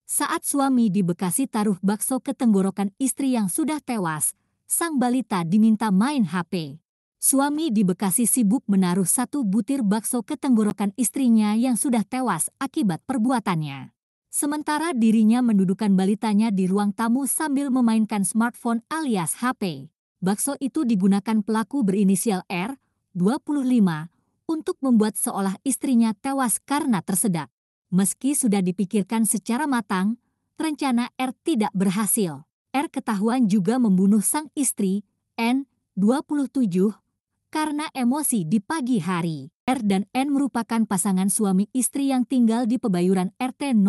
Saat suami di Bekasi taruh bakso ke tenggorokan istri yang sudah tewas, sang balita diminta main HP. Suami di Bekasi sibuk menaruh satu butir bakso ke tenggorokan istrinya yang sudah tewas akibat perbuatannya. Sementara dirinya mendudukan balitanya di ruang tamu sambil memainkan smartphone alias HP. Bakso itu digunakan pelaku berinisial R, 25, untuk membuat seolah istrinya tewas karena tersedak. Meski sudah dipikirkan secara matang, rencana R tidak berhasil. R ketahuan juga membunuh sang istri, N, 27, karena emosi di pagi hari. R dan N merupakan pasangan suami istri yang tinggal di Pebayuran RT 001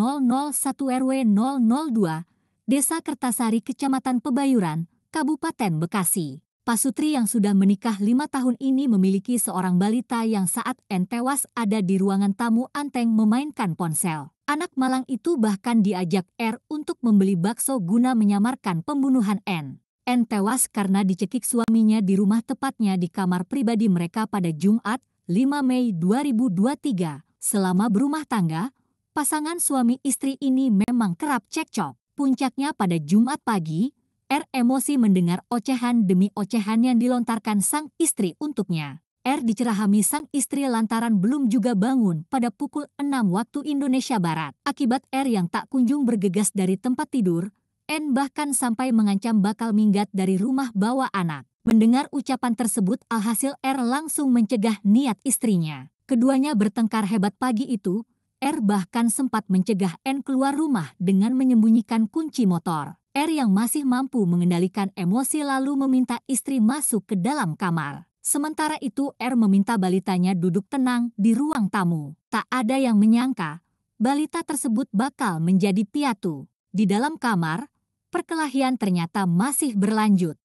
RW 002, Desa Kertasari, Kecamatan Pebayuran, Kabupaten Bekasi. Pasutri yang sudah menikah 5 tahun ini memiliki seorang balita yang saat N tewas ada di ruangan tamu anteng memainkan ponsel. Anak malang itu bahkan diajak R untuk membeli bakso guna menyamarkan pembunuhan N. N tewas karena dicekik suaminya di rumah, tepatnya di kamar pribadi mereka pada Jumat, 5 Mei 2023. Selama berumah tangga, pasangan suami istri ini memang kerap cekcok. Puncaknya pada Jumat pagi, R emosi mendengar ocehan demi ocehan yang dilontarkan sang istri untuknya. R dicerahami sang istri lantaran belum juga bangun pada pukul 6 waktu Indonesia Barat. Akibat R yang tak kunjung bergegas dari tempat tidur, N bahkan sampai mengancam bakal minggat dari rumah bawa anak. Mendengar ucapan tersebut, alhasil R langsung mencegah niat istrinya. Keduanya bertengkar hebat pagi itu. R bahkan sempat mencegah N keluar rumah dengan menyembunyikan kunci motor. R yang masih mampu mengendalikan emosi lalu meminta istri masuk ke dalam kamar. Sementara itu R meminta balitanya duduk tenang di ruang tamu. Tak ada yang menyangka, balita tersebut bakal menjadi piatu. Di dalam kamar, perkelahian ternyata masih berlanjut.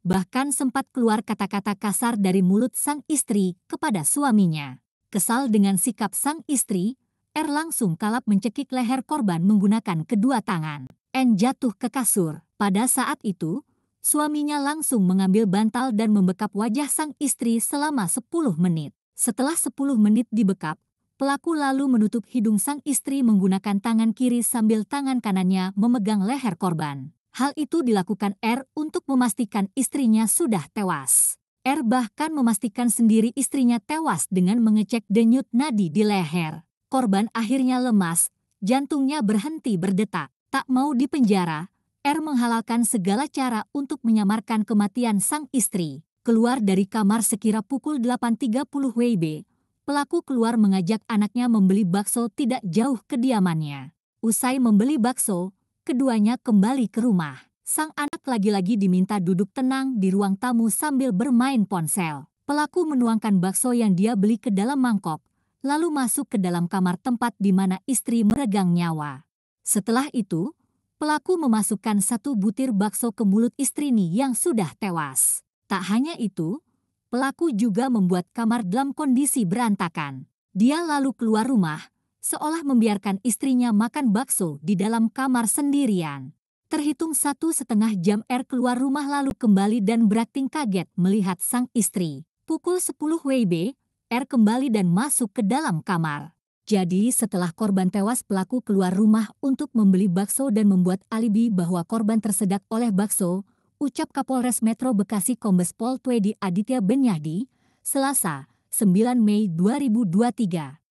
Bahkan sempat keluar kata-kata kasar dari mulut sang istri kepada suaminya. Kesal dengan sikap sang istri, R langsung kalap mencekik leher korban menggunakan kedua tangan. N jatuh ke kasur. Pada saat itu, suaminya langsung mengambil bantal dan membekap wajah sang istri selama 10 menit. Setelah 10 menit dibekap, pelaku lalu menutup hidung sang istri menggunakan tangan kiri sambil tangan kanannya memegang leher korban. Hal itu dilakukan R untuk memastikan istrinya sudah tewas. R bahkan memastikan sendiri istrinya tewas dengan mengecek denyut nadi di leher. Korban akhirnya lemas, jantungnya berhenti berdetak. Tak mau dipenjara, R menghalalkan segala cara untuk menyamarkan kematian sang istri. Keluar dari kamar sekira pukul 8.30 WIB, pelaku keluar mengajak anaknya membeli bakso tidak jauh kediamannya. Usai membeli bakso, keduanya kembali ke rumah. Sang anak lagi-lagi diminta duduk tenang di ruang tamu sambil bermain ponsel. Pelaku menuangkan bakso yang dia beli ke dalam mangkok, lalu masuk ke dalam kamar tempat di mana istri meregang nyawa. Setelah itu, pelaku memasukkan satu butir bakso ke mulut istrinya yang sudah tewas. Tak hanya itu, pelaku juga membuat kamar dalam kondisi berantakan. Dia lalu keluar rumah, seolah membiarkan istrinya makan bakso di dalam kamar sendirian. Terhitung 1,5 jam R keluar rumah lalu kembali dan berakting kaget melihat sang istri. Pukul 10 WIB, R kembali dan masuk ke dalam kamar. Jadi setelah korban tewas, pelaku keluar rumah untuk membeli bakso dan membuat alibi bahwa korban tersedak oleh bakso, ucap Kapolres Metro Bekasi Kombes Pol Twedi Aditya Benyadi, Selasa, 9 Mei 2023.